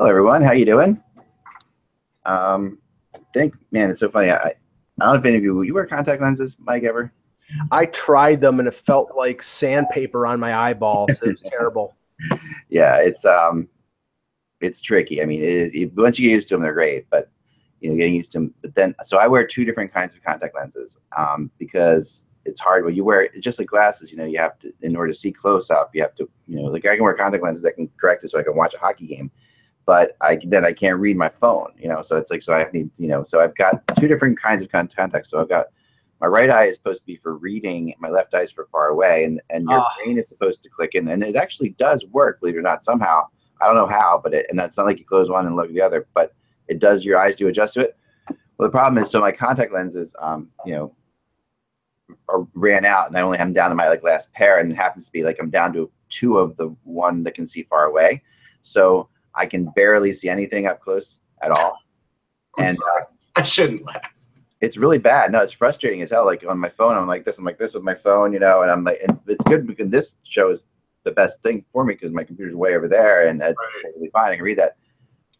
Hello, everyone. How you doing? I think, man, it's so funny. I don't know if any of you wear contact lenses, Mike, ever? I tried them and it felt like sandpaper on my eyeballs. It was terrible. Yeah, it's tricky. I mean, once you get used to them, they're great, but getting used to them. But then, so I wear two different kinds of contact lenses because it's hard when you wear just like glasses. You have to, in order to see close up, you have to, like I can wear contact lenses that can correct it so I can watch a hockey game. But I can't read my phone, so it's like, so I need, so I've got two different kinds of contacts. So I've got my right eye is supposed to be for reading, my left eye is for far away, and your brain is supposed to click in, and it actually does work, believe it or not. Somehow, I don't know how, but and it's not like you close one and look at the other, but it does. Your eyes do adjust to it. Well, the problem is, so my contact lenses, ran out, and I only have them down to my last pair, and it happens to be I'm down to two of the one that can see far away, so I can barely see anything up close at all. And I shouldn't laugh. It's really bad. No, it's frustrating as hell. Like on my phone, I'm like this with my phone, and I'm like, and it's good because this shows the best thing for me because my computer's way over there, and it's totally fine. I can read that,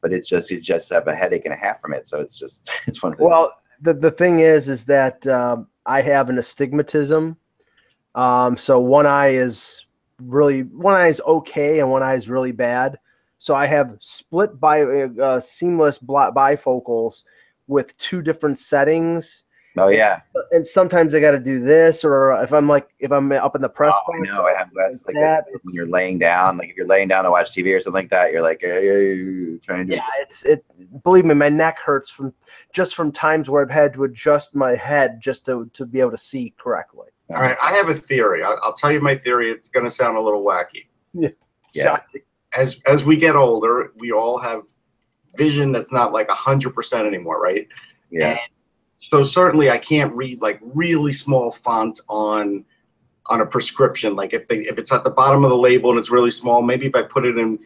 but you just have a headache and a half from it. So it's one of the. Well, the thing is that I have an astigmatism. So one eye is okay, and one eye is really bad. So I have split seamless bifocals with two different settings. Oh yeah. And sometimes I got to do this, or if I'm up in the press box. I know. I have glasses like that. When you're laying down, if you're laying down to watch TV or something like that, you're like, hey, trying to do. Yeah, believe me, my neck hurts from times where I've had to adjust my head just to be able to see correctly. All right, I have a theory. I'll tell you my theory. It's going to sound a little wacky. Yeah. Shocking. As we get older, we all have vision that's not 100% anymore, right? Yeah. And so certainly I can't read really small font on a prescription. If it's at the bottom of the label and it's really small, maybe if I put it in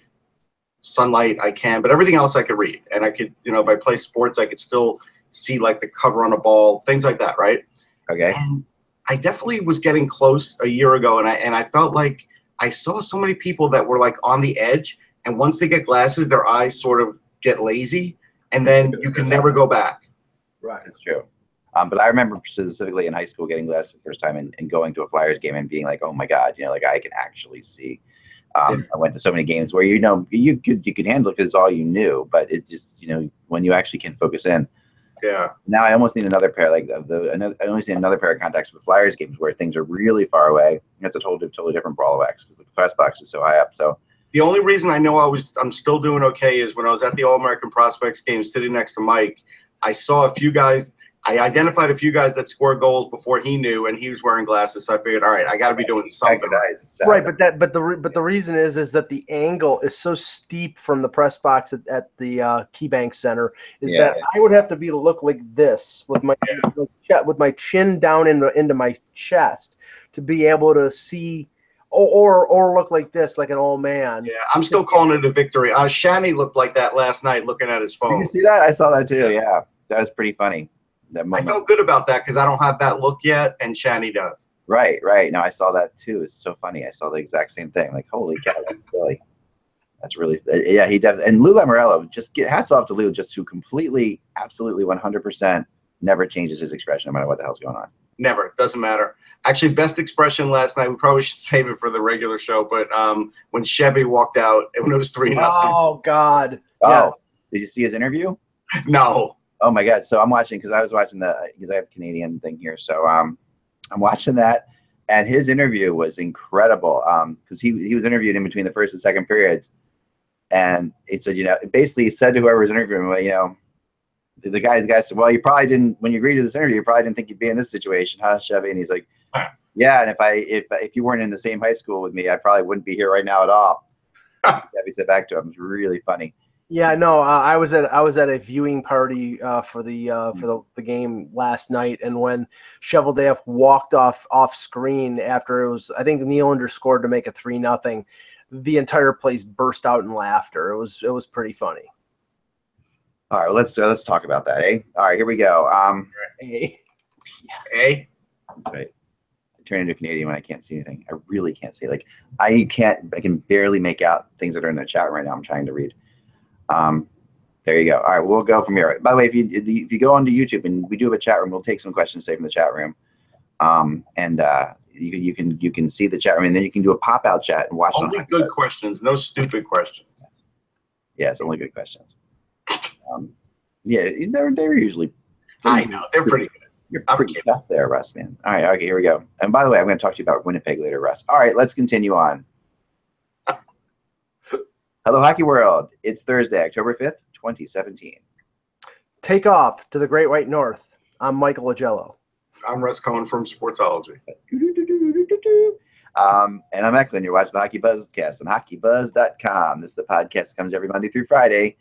sunlight I can, but everything else I could read. And I could, if I play sports, I could still see the cover on a ball, things like that, right? Okay. And I definitely was getting close a year ago, and I felt like I saw so many people that were on the edge, and once they get glasses, their eyes sort of get lazy, and then you can never go back. Right, that's true. But I remember specifically in high school getting glasses for the first time and going to a Flyers game and being like, oh my God, I can actually see. I went to so many games where you could handle it because it's all you knew, but it just when you actually can focus in. Yeah. Now I almost need another pair, I almost need another pair of contacts for Flyers games where things are really far away. That's a totally different ball of wax because the press box is so high up. So the only reason I know I'm still doing okay is when I was at the All-American Prospects game sitting next to Mike, I saw a few guys. I identified a few guys that scored goals before he knew, and he was wearing glasses. So I figured, all right, I got to be doing something. Right, but the reason is that the angle is so steep from the press box at the KeyBank Center that I would have to look like this with my chin down into my chest to be able to see. Or look like this, like an old man. Yeah, I'm still calling it a victory. Shanny looked like that last night looking at his phone. Did you see that? I saw that too. Yeah, that was pretty funny. I felt good about that because I don't have that look yet, and Shanny does. Right. No, I saw that too. It's so funny. I saw the exact same thing. Like, holy cow, that's silly. That's really, yeah, he definitely. And Lou Lamoriello, hats off to Lou, who completely, absolutely 100% never changes his expression no matter what the hell's going on. Never. Doesn't matter. Actually, best expression last night, we probably should save it for the regular show, but when Chevy walked out, when it was 3-0. Oh, God. Oh, yes. Did you see his interview? No. Oh, my God. So I'm watching, because I have a Canadian thing here. So I'm watching that, and his interview was incredible because he was interviewed in between the first and second periods, and it said, basically he said to whoever was interviewing him, the guy said, well, you probably didn't, when you agreed to this interview, you probably didn't think you'd be in this situation, huh, Chevy? And he's like, yeah, and if you weren't in the same high school with me, I probably wouldn't be here right now at all. Chevy said back to him. It was really funny. Yeah, no, I was at a viewing party for the game last night, and when Shoveldaff walked off screen after it was, I think Nylander scored to make it 3-0, the entire place burst out in laughter. It was pretty funny. All right, well, let's talk about that, eh? All right, here we go. Hey. That's right. I turn into a Canadian when I can't see anything. I really can't see. I can barely make out things that are in the chat right now. I'm trying to read. There you go. All right, we'll go from here. By the way, if you go onto YouTube, and we do have a chat room, we'll take some questions saved from the chat room. You can see the chat room, and then you can do a pop-out chat and watch. Only good questions, no stupid questions. Yeah, it's only good questions. Yeah, they're usually. I know they're pretty good. You're pretty tough there, Russ, man. All right, okay, here we go. And by the way, I'm going to talk to you about Winnipeg later, Russ. All right, let's continue on. Hello, Hockey World. It's Thursday, October 5th, 2017. Take off to the Great White North. I'm Michael Agello. I'm Russ Cohen from Sportsology. And I'm Eklund. You're watching the HockeyBuzzcast on HockeyBuzz.com. This is the podcast that comes every Monday through Friday.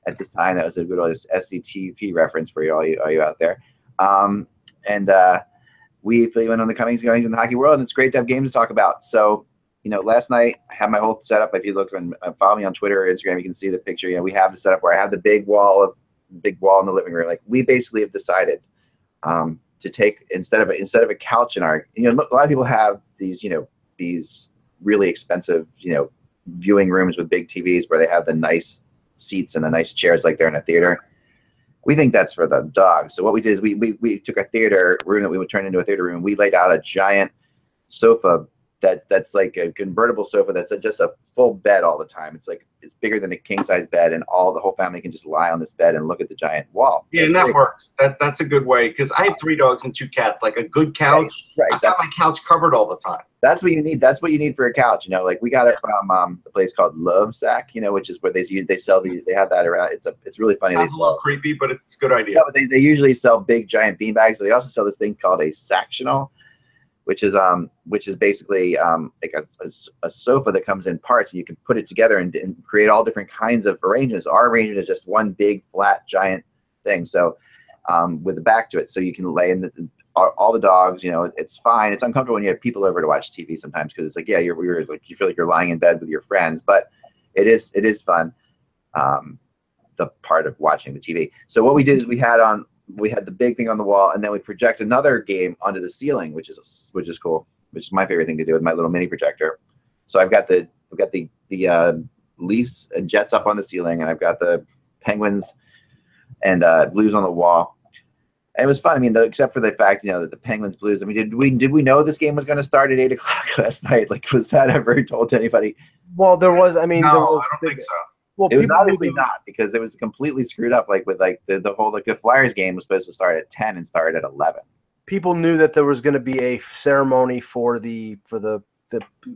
At this time, that was a good old SCTV reference for all you out there. We fill you in on the comings and goings in the hockey world, and it's great to have games to talk about. So, last night I had my whole setup. If you look and follow me on Twitter or Instagram, you can see the picture. We have the setup where I have the big wall in the living room. Like, we basically have decided to take instead of a couch in our. A lot of people have these really expensive viewing rooms with big TVs where they have the nice seats and the nice chairs like they're in a theater. We think that's for the dogs. So what we did is we took a theater room that we would turn into a theater room. We laid out a giant sofa that's like a convertible sofa that's just a full bed all the time. It's bigger than a king size bed, and the whole family can just lie on this bed and look at the giant wall. Yeah, and that works. That's a good way, because I have 3 dogs and 2 cats. Like a good couch. Right. I got my couch covered all the time. That's what you need. That's what you need for a couch. Like we got it from a place called Love Sack, which is where they sell they have that around. It's really funny. It's a little creepy, but it's a good idea. Yeah, but they usually sell big giant bean bags, but they also sell this thing called a Sactional, which is basically like a sofa that comes in parts, and you can put it together and create all different kinds of arrangements. Our arrangement is just one big flat giant thing, so with the back to it, so you can lay in all the dogs. It's fine. It's uncomfortable when you have people over to watch TV sometimes, because it's like, yeah, you feel like you're lying in bed with your friends, but it is fun. The part of watching the TV. So what we did is we had the big thing on the wall, and then we project another game onto the ceiling, which is cool, which is my favorite thing to do with my little mini projector. So I've got the Leafs and Jets up on the ceiling, and I've got the Penguins and Blues on the wall. And it was fun. I mean, except for the fact, that the Penguins Blues. I mean, did we know this game was going to start at 8:00 last night? Like, was that ever told to anybody? Well, there was. I mean, no, there was, I don't think so. Well, it was obviously not, because it was completely screwed up. Like with the whole the Flyers game was supposed to start at 10 and started at 11. People knew that there was going to be a ceremony for the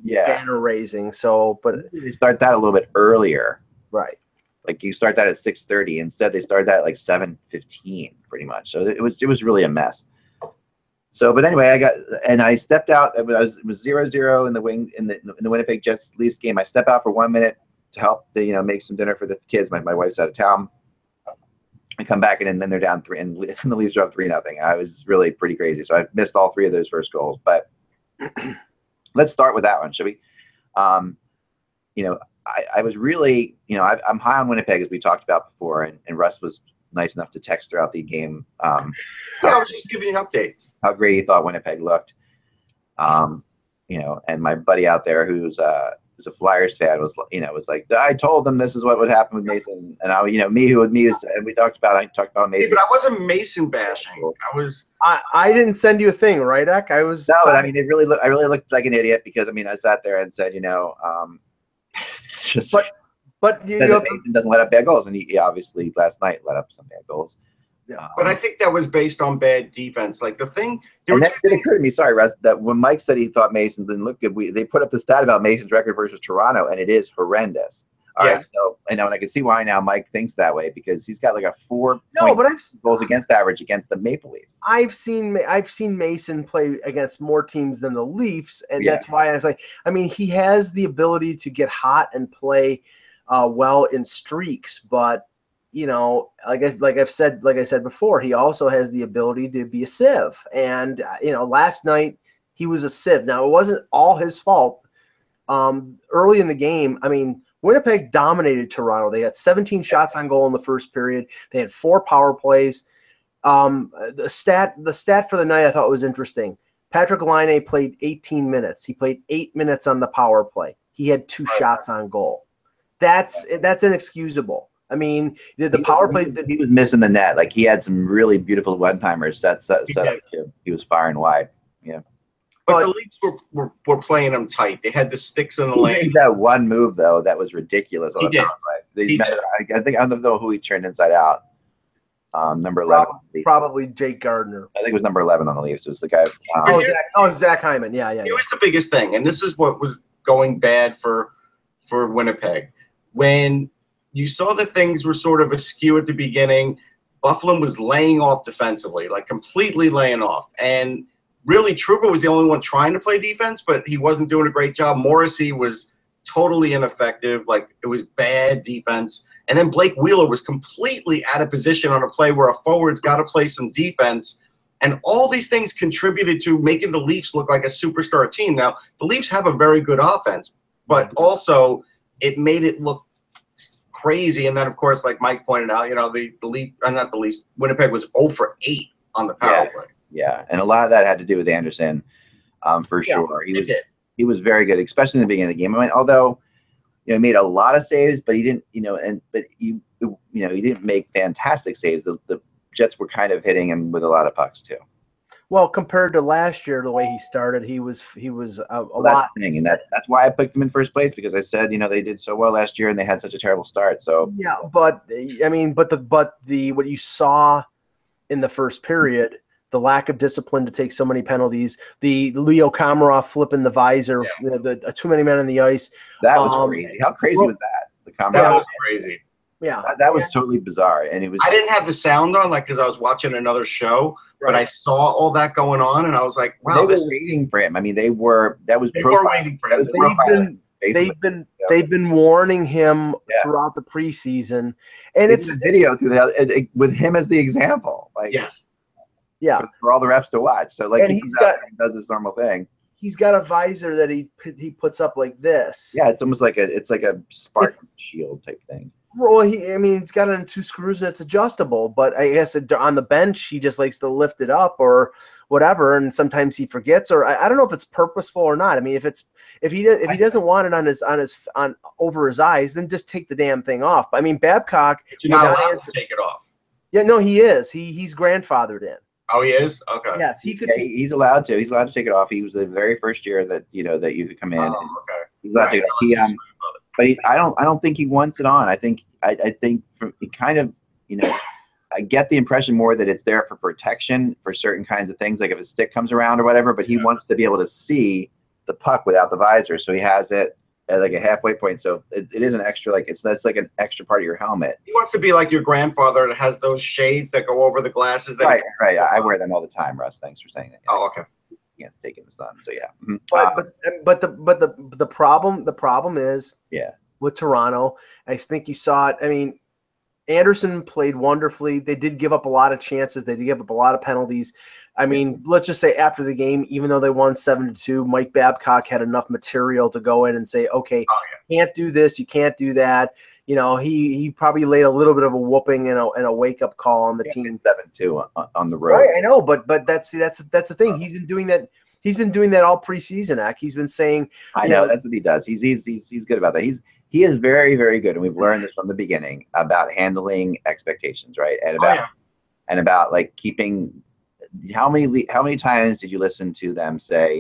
banner raising. So, but they start that a little bit earlier, right? Like you start that at 6:30. Instead, they started that at like 7:15, pretty much. So it was really a mess. So, but anyway, I stepped out. It was 0-0 in the Winnipeg Jets Leafs game. I step out for 1 minute to help make some dinner for the kids. My wife's out of town. I come back, and then they're down 3, and the Leafs are up 3-0. I was really pretty crazy. So I missed all 3 of those first goals. But let's start with that one, shall we? I was really, I'm high on Winnipeg, as we talked about before, and Russ was nice enough to text throughout the game. I was just giving you updates. How great he thought Winnipeg looked. And my buddy out there who's a Flyers fan was like, I told them this is what would happen with Mason, and I and we talked about Mason. Hey, but I wasn't Mason bashing. I didn't send you a thing, right, Ek? I was. No, but I mean, I really looked like an idiot, because I sat there and said, but Mason doesn't let up bad goals, and he obviously last night let up some bad goals. Yeah, but I think that was based on bad defense. Like the thing, and that did occur to me. Sorry, Russ, that when Mike said he thought Mason didn't look good, they put up the stat about Mason's record versus Toronto, and it is horrendous. All right, so I know, and I can see why now Mike thinks that way, because he's got like a 4 goals against average against the Maple Leafs. I've seen Mason play against more teams than the Leafs, and that's why I was like, I mean, he has the ability to get hot and play well in streaks, but like I said before, he also has the ability to be a sieve. And last night he was a sieve. Now, it wasn't all his fault. Early in the game, I mean, Winnipeg dominated Toronto. They had 17 shots on goal in the first period. They had 4 power plays. The stat for the night I thought was interesting. Patrick Laine played 18 minutes. He played 8 minutes on the power play. He had 2 shots on goal. That's inexcusable. I mean, the power play. He was missing the net. Like he had some really beautiful one-timers set up too. He was firing wide. Yeah. But the Leafs were playing them tight. They had the sticks in the lane. He made that one move though that was ridiculous. On he did. I think I don't know who he turned inside out. Number 11. Probably Jake Gardner. I think it was number 11 on the Leafs. It was the guy. Zach Hyman. Yeah. It was the biggest thing, and this is what was going bad for Winnipeg. When you saw that things were sort of askew at the beginning, Buffalo was laying off defensively, like completely laying off, and really, Trouba was the only one trying to play defense, but he wasn't doing a great job. Morrissey was totally ineffective. Like, it was bad defense. And then Blake Wheeler was completely out of position on a play where a forward's got to play some defense. And all these things contributed to making the Leafs look like a superstar team. Now, the Leafs have a very good offense, but also it made it look crazy. And then, of course, like Mike pointed out, Winnipeg was 0 for 8 on the power play. Yeah, and a lot of that had to do with Anderson, for sure. He was very good, especially in the beginning of the game. I mean, although he made a lot of saves, but he didn't, he didn't make fantastic saves. The Jets were kind of hitting him with a lot of pucks too. Well, compared to last year, the way he started, he was a lot. That's the thing, and that's why I picked them in first place, because I said they did so well last year and they had such a terrible start. So yeah, but I mean, but what you saw in the first period. The lack of discipline to take so many penalties, the Leo Komarov flipping the visor, the too many men on the ice. That was crazy. How crazy was that? The Komarov. That was crazy. Yeah, that was totally bizarre, and it was. I didn't have the sound on, because I was watching another show, but I saw all that going on, and I was like, "Wow!" They were waiting for him. I mean, they were. That was. They were waiting for him. They've been warning him throughout the preseason, and it's a video through that with him as the example. Like yes. Yeah, for all the refs to watch. So he comes out there and does this normal thing. He's got a visor that he puts up like this. Yeah, it's almost like a Spartan shield type thing. Well, it's got it in 2 screws and it's adjustable. But I guess on the bench he just likes to lift it up or whatever, and sometimes he forgets, or I don't know if it's purposeful or not. I mean, if he doesn't want it on over his eyes, then just take the damn thing off. I mean, Babcock. You're not allowed to take it off. Yeah, no, he is. He's grandfathered in. Oh, he is? Okay. Yes, he could. He's allowed to. He's allowed to take it off. He was the very first year that that you could come in. Oh, okay. He's allowed to take it off. But I don't think he wants it on. I think he kind of I get the impression more that it's there for protection for certain kinds of things, like if a stick comes around or whatever. But he wants to be able to see the puck without the visor, so he has it at like a halfway point. So it is an extra, that's like an extra part of your helmet. He wants to be like your grandfather that has those shades that go over the glasses. Right. I wear them all the time, Russ. Thanks for saying that. Oh, okay. You can't take in the sun, so yeah. But the problem is with Toronto. I think you saw it. I mean, Anderson played wonderfully. They did give up a lot of chances. They did give up a lot of penalties. I mean, let's just say after the game, even though they won 7-2, Mike Babcock had enough material to go in and say, okay, you can't do this, you can't do that. He probably laid a little bit of a whooping and a wake-up call on the team. 7-2 on the road. Right, I know, but that's the thing. He's been doing that. He's been doing that all preseason, Ak. He's been saying, I know that's what he does. He's good about that. He is very, very good, and we've learned this from the beginning about handling expectations, right? And about like keeping. How many times did you listen to them say,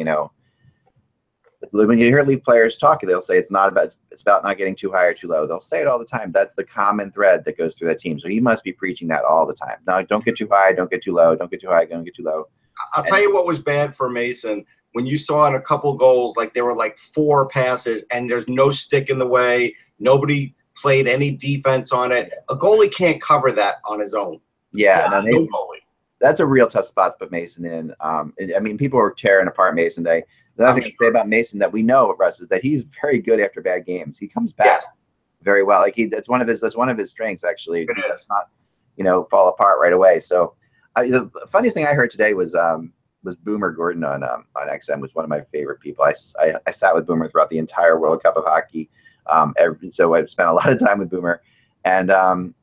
when you hear Leaf players talk, they'll say it's about not getting too high or too low. They'll say it all the time. That's the common thread that goes through that team. So he must be preaching that all the time. No, don't get too high, don't get too low, don't get too high, don't get too low. I'll tell you what was bad for Mason. When you saw in a couple goals, like there were like 4 passes and there's no stick in the way, nobody played any defense on it. A goalie can't cover that on his own. Yeah, no goalie. That's a real tough spot to put Mason in. I mean, people were tearing apart Mason today. The other thing to say about Mason that we know, Russ, is that he's very good after bad games. He comes back very well. Like that's one of his strengths actually. He does not, fall apart right away. So the funniest thing I heard today was Boomer Gordon on XM, was one of my favorite people. I sat with Boomer throughout the entire World Cup of hockey. So I've spent a lot of time with Boomer, and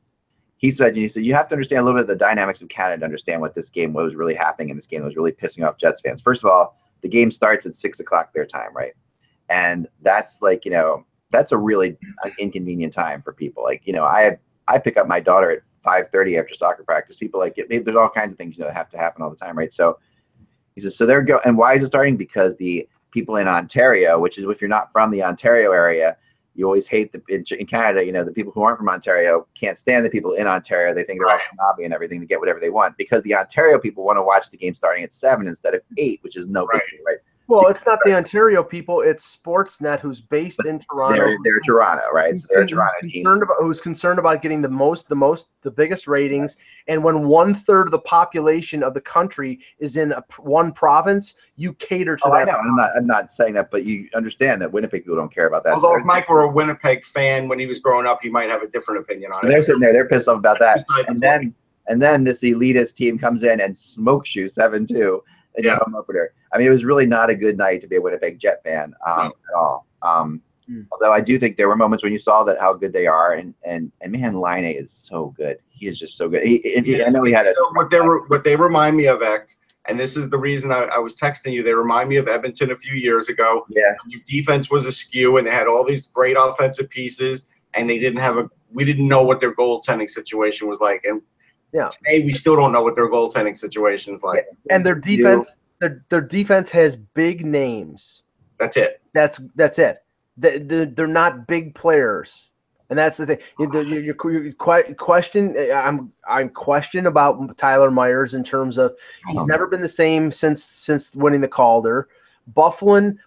he said, you have to understand a little bit of the dynamics of Canada to understand what was really happening in this game that was really pissing off Jets fans. First of all, the game starts at 6 o'clock their time, right? And that's that's a really inconvenient time for people. Like, I pick up my daughter at 5:30 after soccer practice. People like it. There's all kinds of things that have to happen all the time, right? So he says, so they're go. And why is it starting? Because the people in Ontario, which is if you're not from the Ontario area, you always hate in Canada. The people who aren't from Ontario can't stand the people in Ontario. They think they're all snobby and everything to get whatever they want because the Ontario people want to watch the game starting at 7 instead of 8, which is no big deal, right? Well, it's not the Ontario people; it's Sportsnet, who's based in Toronto. They're Toronto, right? So they're a Toronto team. Who's concerned about getting the biggest ratings. And when 1/3 of the population of the country is in one province, you cater to that. I know. I'm not saying that, but you understand that Winnipeg people don't care about that. Although if Mike were a Winnipeg fan when he was growing up, he might have a different opinion on it. They're sitting there; they're pissed off about that. And then this elitist team comes in and smokes you 7-2. Yeah. I mean, it was really not a good night to be a Winnipeg Jet fan at all. Although I do think there were moments when you saw that how good they are, and man, Line is so good. He is just so good. I know he had what they remind me of, Ek, and this is the reason I was texting you. They remind me of Edmonton a few years ago. Yeah, your defense was askew, and they had all these great offensive pieces, and they didn't have we didn't know what their goaltending situation was like, and today we still don't know what their goaltending situation is like. And their defense, their defense has big names. That's it. That's it. They're not big players, and that's the thing. You're question. I'm questioning about Tyler Myers in terms of he's never been the same since winning the Calder. Bufflin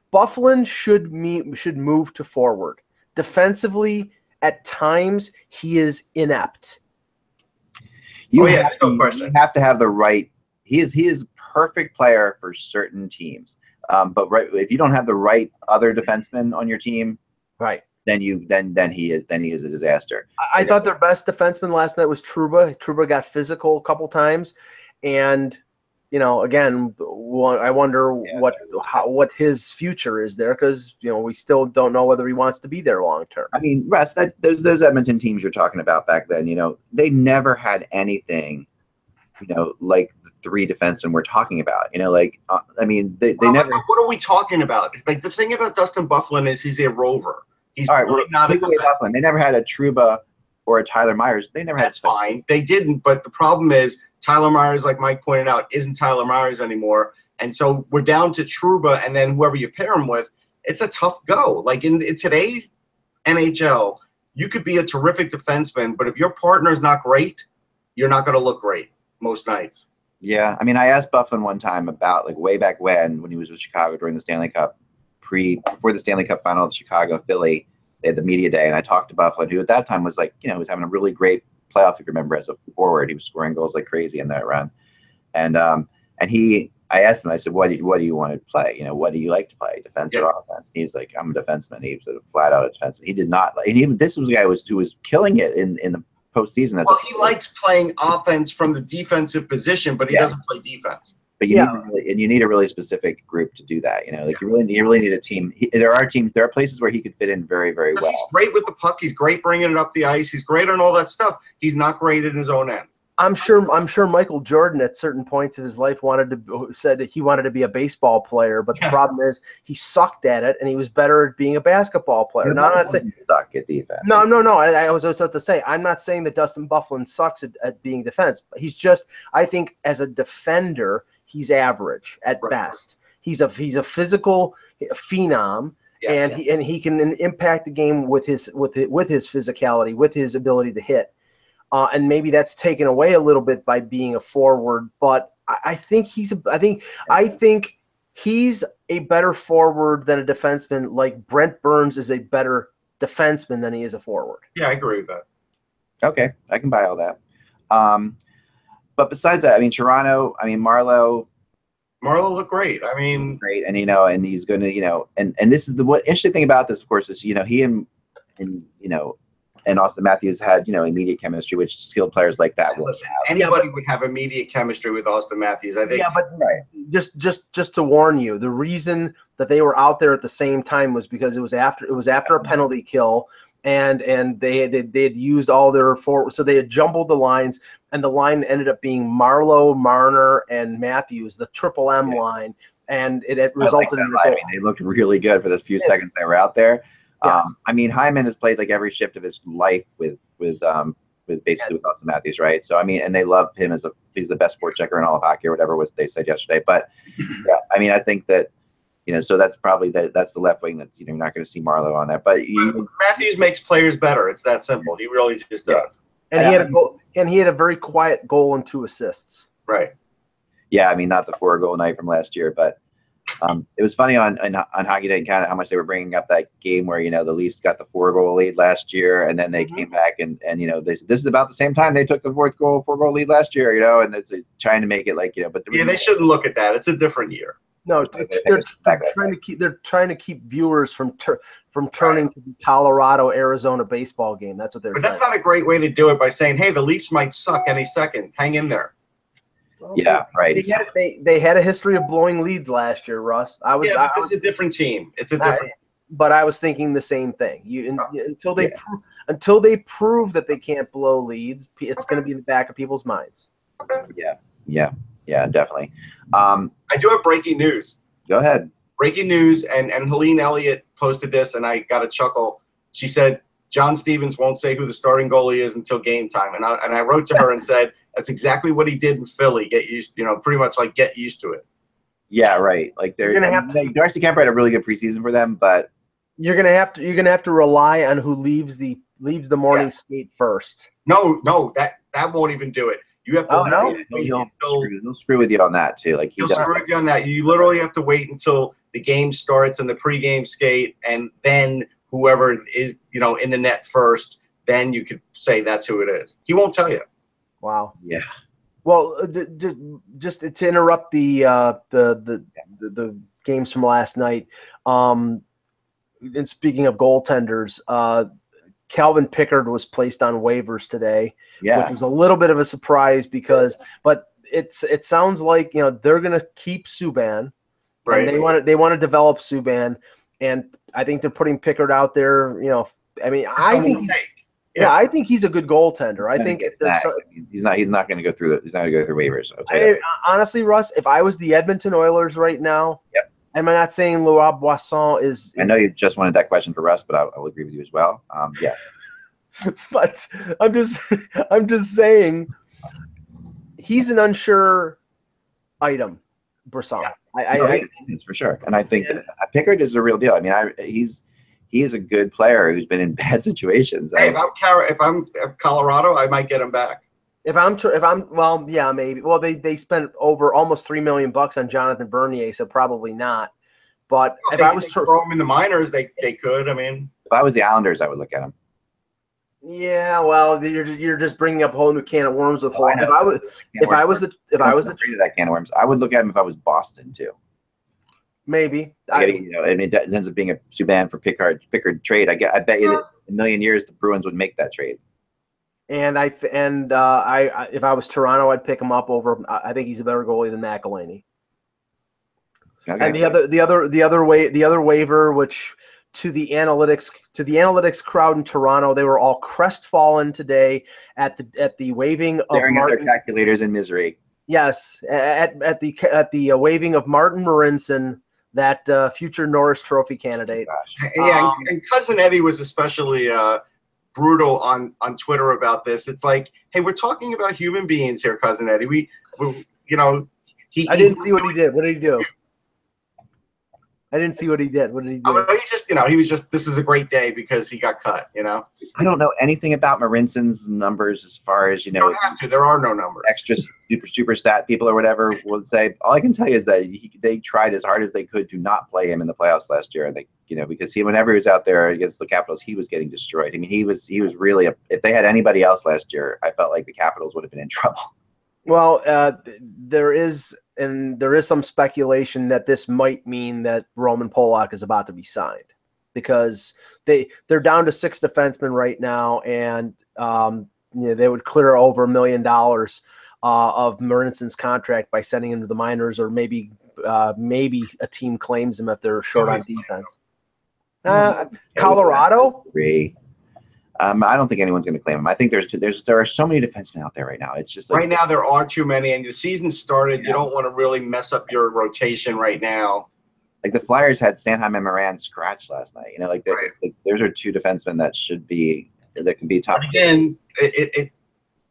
should move to forward. Defensively, at times he is inept. You have to have the right. He is perfect player for certain teams. But if you don't have the right other defenseman on your team, right, then he is a disaster. I thought their best defenseman last night was Trouba. Trouba got physical a couple times, and again, I wonder what his future is there because we still don't know whether he wants to be there long term. I mean, Russ, those Edmonton teams you're talking about back then, they never had anything, like the 3 defensemen we're talking about. I mean, they never. What are we talking about? Like the thing about Dustin Bufflin is he's a rover. He's really not a defenseman. They never had a Trouba or a Tyler Myers. They never had. That's fine. They didn't, but the problem is Tyler Myers, like Mike pointed out, isn't Tyler Myers anymore. And so we're down to Trouba and then whoever you pair him with, it's a tough go. Like in today's NHL, you could be a terrific defenseman, but if your partner is not great, you're not going to look great most nights. Yeah. I mean, I asked Bufflin one time about way back when he was with Chicago during the Stanley Cup, before the Stanley Cup final of Chicago, Philly, they had the media day. And I talked to Bufflin, who at that time was was having a really great playoff, if you remember, as a forward. He was scoring goals like crazy in that run. And I asked him, I said, what do you want to play? What do you like to play, defense or offense? And he's like, I'm a defenseman. He was a flat out a defenseman. He did not and even this was a guy who was killing it in the postseason. He likes playing offense from the defensive position, but he doesn't play defense. But you need a really specific group to do that. You really need a team. There are places where he could fit in very, very well. He's great with the puck. He's great bringing it up the ice. He's great on all that stuff. He's not great in his own end. I'm sure Michael Jordan at certain points of his life said that he wanted to be a baseball player, but the problem is he sucked at it and he was better at being a basketball player. Now, I'm not saying suck at defense. No. I was about to say I'm not saying that Dustin Bufflin sucks at being defense. He's just, I think, as a defender, he's average at best. He's a physical phenom. Yes. And he can impact the game with his physicality, with his ability to hit. And maybe that's taken away a little bit by being a forward, but I think he's a better forward than a defenseman. Like Brent Burns is a better defenseman than he is a forward. Yeah, I agree with that. Okay, I can buy all that. But besides that, I mean, Toronto. I mean, Marleau looked great. I mean, great, and and he's going to and this is the interesting thing about this, of course, is he and Austin Matthews had, immediate chemistry, which skilled players like that will have. Anybody would have immediate chemistry with Austin Matthews, I think. Yeah, but just to warn you, the reason that they were out there at the same time was because it was after a penalty kill, and they had used all their forward, so they had jumbled the lines, and the line ended up being Marleau, Marner, and Matthews, the triple M line, and it resulted in the goal. I mean, they looked really good for the few seconds they were out there. Yes. I mean, Hyman has played like every shift of his life with with basically with Austin Matthews, right? So I mean, and they love him as he's the best sport checker in all of hockey or whatever was they said yesterday. But yeah, I mean, I think that so that's probably that's the left wing that you're not going to see Marleau on that. But Matthews makes players better. It's that simple. He really just does. And he had a goal, and he had a very quiet goal and 2 assists. Right. Yeah, I mean, not the 4-goal night from last year, but it was funny on Hockey Night in Canada how much they were bringing up that game where the Leafs got the 4-goal lead last year, and then they came back and this is about the same time they took the 4-goal lead last year, and it's trying to make it like but they shouldn't look at that. It's a different year. No, they're trying to keep viewers from turning to the Colorado Arizona baseball game. That's what they're. But that's not a great way to do it by saying, "Hey, the Leafs might suck any second. Hang in there." Well, yeah, right. They had a history of blowing leads last year, Russ. It's a different team. It's a different. But I was thinking the same thing. Until they prove that they can't blow leads, it's going to be in the back of people's minds. Okay. Yeah, definitely. I do have breaking news. Go ahead. Breaking news, and Helene Elliott posted this, and I got a chuckle. She said, John Stevens won't say who the starting goalie is until game time. And I wrote to her and said, that's exactly what he did in Philly. Get used, pretty much like get used to it. Yeah, right. Like they're going to have to. Darcy Kemper had a really good preseason for them, but you're gonna have to rely on who leaves the morning skate first. No, that won't even do it. You have to he'll screw with you on that too. Like he'll screw with you on that. You literally have to wait until the game starts and the pregame skate, and then whoever is in the net first, then you could say that's who it is. He won't tell you. Wow. Yeah. Well, just to interrupt the games from last night. And speaking of goaltenders, Calvin Pickard was placed on waivers today, which was a little bit of a surprise but it sounds like they're going to keep Subban, right? And they want to develop Subban, and I think they're putting Pickard out there. I think he's a good goaltender. I think he's not going to go through waivers. Honestly, Russ, if I was the Edmonton Oilers right now, am I not saying Laurent Boisson is? I know you just wanted that question for Russ, but I will agree with you as well. Yes. But I'm just saying he's an unsure item, Brisson. It's for sure, and I think that Pickard is a real deal. I mean, he is a good player who's been in bad situations. Hey, if I'm Colorado, I might get him back. Maybe. Well, they spent over almost $3 million on Jonathan Bernier, so probably not. But if I was to throw him in the minors, they could. I mean, if I was the Islanders, I would look at him. Yeah, well, you're just bringing up a whole new can of worms with if I was that can of worms, I would look at him if I was Boston too. Maybe. It ends up being a Subban for Pickard trade. I bet you that in a million years the Bruins would make that trade. And if I was Toronto, I'd pick him up over. I think he's a better goalie than McElhinney. Okay. And the other waiver, which to the analytics crowd in Toronto, they were all crestfallen today at the waving of staring at their calculators in misery. Yes, at the waving of Martin Marincin, that future Norris Trophy candidate. Yeah, and Cousin Eddie was especially brutal on Twitter about this. It's like, hey, we're talking about human beings here, Cousin Eddie. We I didn't see what he did. What did he do? I didn't see what he did. What did he do? I mean, he was just, this is a great day because he got cut, I don't know anything about Marincin's numbers as far as, You don't have to. There are no numbers. Extra super stat people or whatever would say. All I can tell you is that they tried as hard as they could to not play him in the playoffs last year. And they, because whenever he was out there against the Capitals, he was getting destroyed. I mean, he was really, if they had anybody else last year, I felt like the Capitals would have been in trouble. Well, there is some speculation that this might mean that Roman Polak is about to be signed, because they're down to 6 defensemen right now, and they would clear over $1 million of Marincin's contract by sending him to the minors, or maybe a team claims him if they're short on defense. Colorado. I don't think anyone's going to claim him. I think there are so many defensemen out there right now. It's just like, right now there are too many, and the season started. Yeah. You don't want to really mess up your rotation right now. Like the Flyers had Sanheim and Moran scratched last night. Those are 2 defensemen that can be top. But again,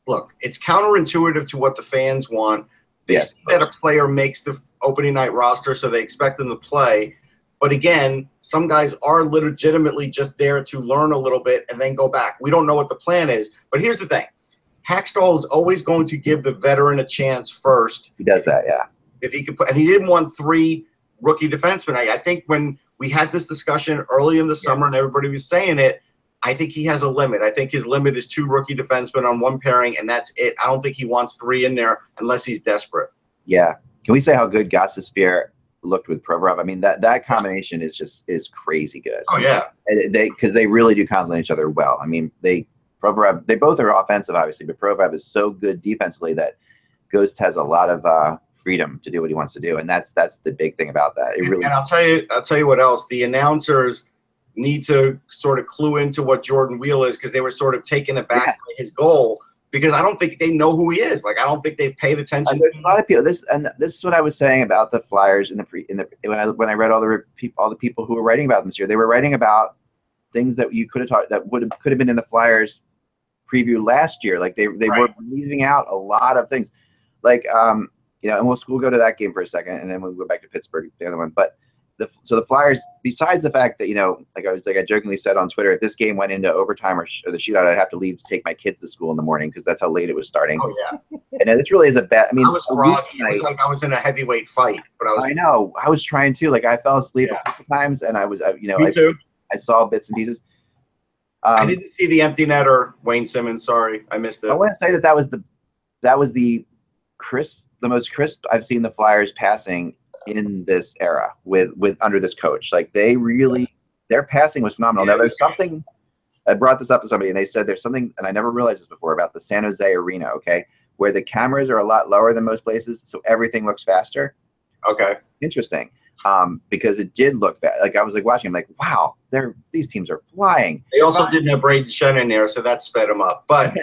look, it's counterintuitive to what the fans want. They see that a player makes the opening night roster, so they expect them to play. But again, some guys are legitimately just there to learn a little bit and then go back. We don't know what the plan is. But here's the thing. Hackstall is always going to give the veteran a chance first. He does that, yeah. If he could put, and he didn't want 3 rookie defensemen. I think when we had this discussion early in the summer and everybody was saying it, I think he has a limit. I think his limit is 2 rookie defensemen on one pairing, and that's it. I don't think he wants 3 in there unless he's desperate. Yeah. Can we say how good Gostisbehere looked with Provorov? I mean, that combination is crazy good. Oh, yeah. Because they really do complement each other well. I mean, Provorov, they both are offensive, obviously, but Provorov is so good defensively that Ghost has a lot of freedom to do what he wants to do, and that's the big thing about that. And I'll tell you what else. The announcers need to sort of clue into what Jordan Wheel is, because they were sort of taken aback by his goal, because I don't think they know who he is. Like, I don't think they've paid attention. There's a lot of people. This is what I was saying about the Flyers when I read all the people who were writing about them this year. They were writing about things that you could have taught that could have been in the Flyers preview last year. Like they were leaving out a lot of things, like and we'll go to that game for a second, and then we'll go back to Pittsburgh, the other one. But so the Flyers, besides the fact that I jokingly said on Twitter, if this game went into overtime or the shootout, I'd have to leave to take my kids to school in the morning because that's how late it was starting. Oh yeah, and it really is a bet. I mean, I was groggy. It was like I was in a heavyweight fight, but I know I was trying to. Like, I fell asleep a couple times, and I was Me too. I saw bits and pieces. I didn't see the empty netter, Wayne Simmons. Sorry, I missed it. I want to say that was the most crisp I've seen the Flyers passing in this era with under this coach. Like, their passing was phenomenal. Now there's something, I brought this up to somebody and they said there's something, and I never realized this before, about the San Jose arena, okay, where the cameras are a lot lower than most places, so everything looks faster. Okay. Interesting. Because it did look fast. Like, I was like watching, I'm like, wow, these teams are flying. They also didn't have Braden Shen in there, so that sped them up. But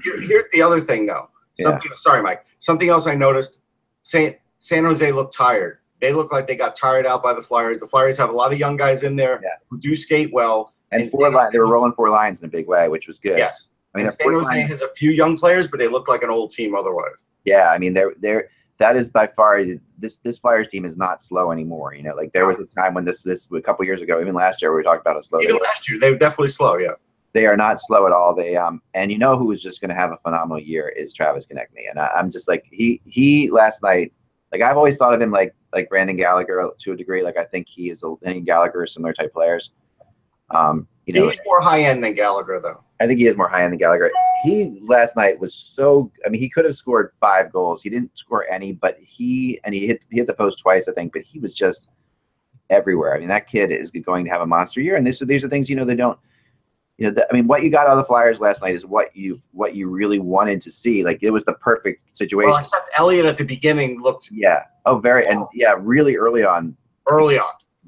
here's the other thing, though. Sorry, Mike. Something else I noticed. San Jose looked tired. They look like they got tired out by the Flyers. The Flyers have a lot of young guys in there who do skate well. And they were rolling 4 lines in a big way, which was good. Yes. I mean, San Jose has a few young players, but they look like an old team otherwise. Yeah, I mean, that is by far this Flyers team is not slow anymore. Like, there was a time when this a couple years ago, even last year, we talked about how slow. Even last year, they were definitely slow. Yeah. They are not slow at all. They and who is just going to have a phenomenal year is Travis Konechny, and I'm just like he last night. Like, I've always thought of him like Brandon Gallagher to a degree. Like, I think he is Gallagher, similar type players. He's more high end than Gallagher, though. I think he is more high end than Gallagher. He last night was so. I mean, he could have scored 5 goals. He didn't score any, but he hit the post twice, I think. But he was just everywhere. I mean, that kid is going to have a monster year. And these are things they don't. I mean, what you got out of the Flyers last night is what you really wanted to see. Like, it was the perfect situation. Well, except Elliott at the beginning looked. Yeah. Oh, really early on.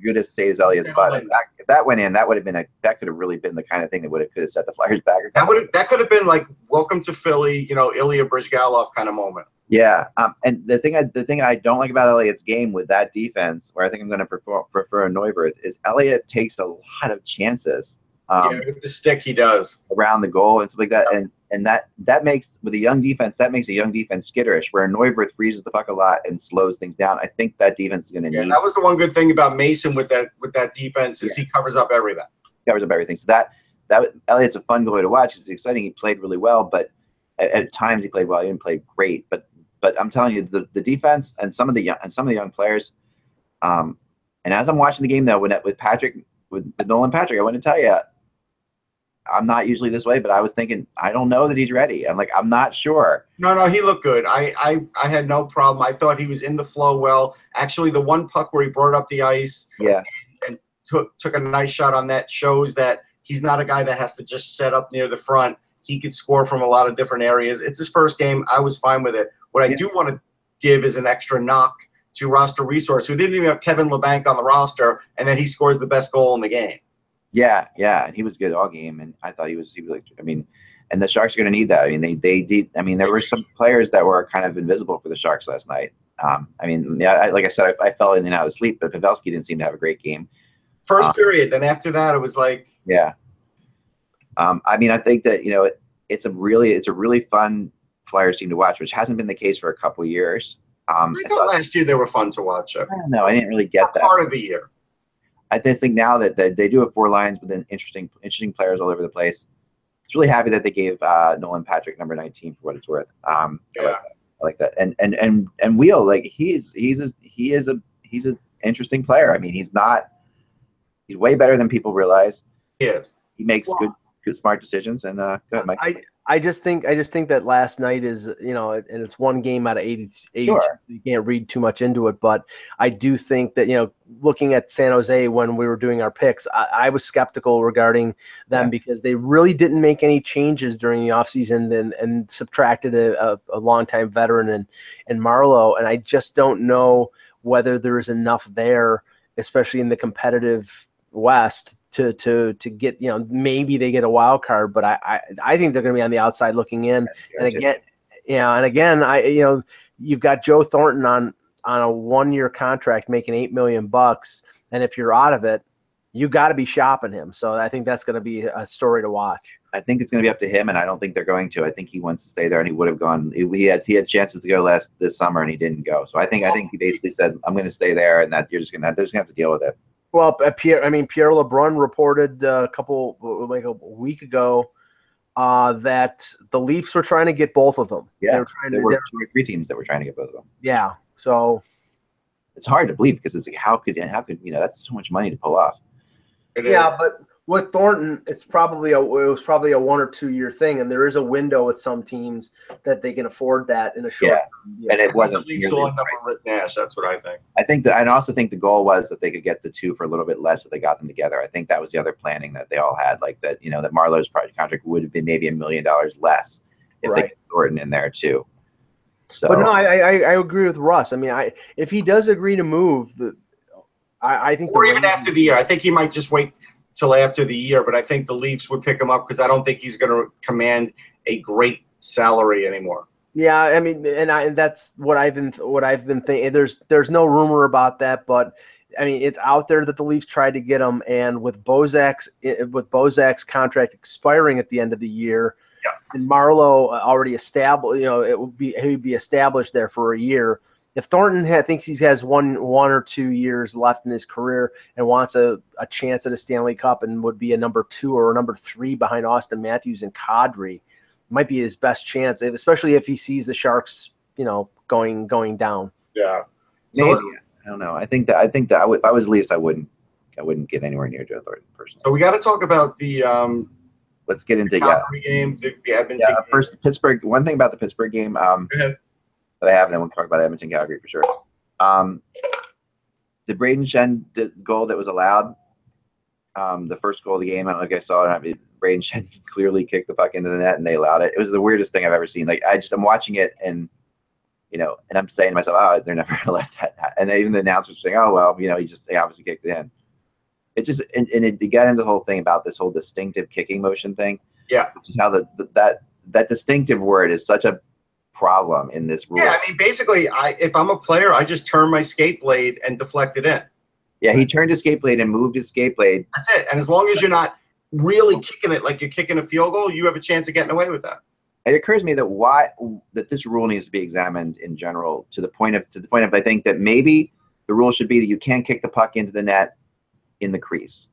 Good saves Elliott's butt. If that went in, that could have really been the kind of thing that could have set the Flyers back. That could have been like welcome to Philly, Ilya Brizgalov kind of moment. Yeah. And the thing I don't like about Elliott's game with that defense, where I think I'm going to prefer Neuwirth, is Elliott takes a lot of chances. With the stick he does around the goal and stuff like that, and that makes, with a young defense, that makes a young defense skitterish. Where Neuwirth freezes the puck a lot and slows things down. I think that defense is going to need. That was the one good thing about Mason with that defense is he covers up everything. So that Elliott's a fun goalie to watch. It's exciting. He played really well, but at times he played well. He didn't play great, but I'm telling you, the defense and some of the young players. And as I'm watching the game though, with Nolan Patrick, I want to tell you, I'm not usually this way, but I was thinking, I don't know that he's ready. I'm not sure. No, he looked good. I had no problem. I thought he was in the flow well. Actually, the one puck where he brought up the ice and took a nice shot on that shows that he's not a guy that has to just set up near the front. He could score from a lot of different areas. It's his first game. I was fine with it. What I do want to give is an extra knock to roster resource, who didn't even have Kevin LeBanc on the roster, and then he scores the best goal in the game. Yeah, and he was good all game, and I thought he was like, I mean, and the Sharks are going to need that. I mean, they did. I mean, there were some players that were kind of invisible for the Sharks last night. I mean, like I said, I fell in and out of sleep, but Pavelski didn't seem to have a great game. First period, then after that, it was like. Yeah. I mean, I think that it's a really fun Flyers team to watch, which hasn't been the case for a couple years. I thought last year they were fun to watch. I don't know. I didn't really get that part of the year. I think now that they do have 4 lines with interesting players all over the place. It's really happy that they gave Nolan Patrick number 19 for what it's worth. I like that. And Wheel, like he's an interesting player. I mean, he's way better than people realize. He is. He makes good smart decisions. And go ahead, Mike. I just think that last night is, and it's one game out of 80. Sure. You can't read too much into it, but I do think that, looking at San Jose when we were doing our picks, I was skeptical regarding them because they really didn't make any changes during the offseason and subtracted a longtime veteran and Marleau. And I just don't know whether there's enough there, especially in the competitive West, to get, maybe they get a wild card, but I think they're going to be on the outside looking in. And again, you've got Joe Thornton on a 1-year contract making $8 million, and if you're out of it, you got to be shopping him. So I think that's going to be a story to watch. I think it's going to be up to him, and I don't think they're going to. I think he wants to stay there, and he would have gone. He had chances to go this summer, and he didn't go. So I think he basically said, "I'm going to stay there," and that they're just going to have to deal with it. Well, Pierre LeBrun reported a week ago that the Leafs were trying to get both of them. Yeah, there were 2 or 3 teams that were trying to get both of them. Yeah, so it's hard to believe because it's like how could that's so much money to pull off. But with Thornton, it was probably a 1 or 2 year thing, and there is a window with some teams that they can afford that in a short term. Yeah. And it wasn't. The Leafs will end up with Rick Nash. That's what I think. I also think the goal was that they could get the 2 for a little bit less if they got them together. I think that was the other planning that they all had, like that. That Marleau's project contract would have been maybe $1 million less if they could Thornton in there too. So, but no, I agree with Russ. I mean, if he does agree to move, I think, or even after the year, I think he might just wait till after the year. But I think the Leafs would pick him up because I don't think he's going to command a great salary anymore. Yeah, I mean, and that's what I've been thinking. There's no rumor about that, but I mean, it's out there that the Leafs tried to get him, and with Bozak's contract expiring at the end of the year, and Marleau already established, he'd be established there for a year. If Thornton thinks he has one or 2 years left in his career and wants a chance at a Stanley Cup and would be a number 2 or a number 3 behind Austin Matthews and Kadri, might be his best chance, especially if he sees the Sharks, going down. Yeah, maybe. I don't know. I think that if I was Leafs, I wouldn't get anywhere near Joe Thornton personally. So we got to talk about the. Let's get into game. The Edmonton game. First, Pittsburgh. One thing about the Pittsburgh game. Go ahead. That I have, and then we'll talk about Edmonton Calgary for sure. The Braden Shen goal that was allowed, the first goal of the game. I don't know if you guys saw it. Braden Shen clearly kicked the puck into the net, and they allowed it. It was the weirdest thing I've ever seen. Like I'm watching it, and and I'm saying to myself, "Oh, they're never gonna let that." And even the announcers were saying, "Oh well, he obviously kicked it in." It just and it got into the whole thing about this whole distinctive kicking motion thing. Yeah, which is how that distinctive word is such a problem in this rule. Yeah, I mean, basically, if I'm a player, I just turn my skate blade and deflect it in. Yeah, he turned his skate blade and moved his skate blade. That's it. And as long as you're not really kicking it like you're kicking a field goal, you have a chance of getting away with that. It occurs to me that this rule needs to be examined in general to the point of I think that maybe the rule should be that you can't kick the puck into the net in the crease.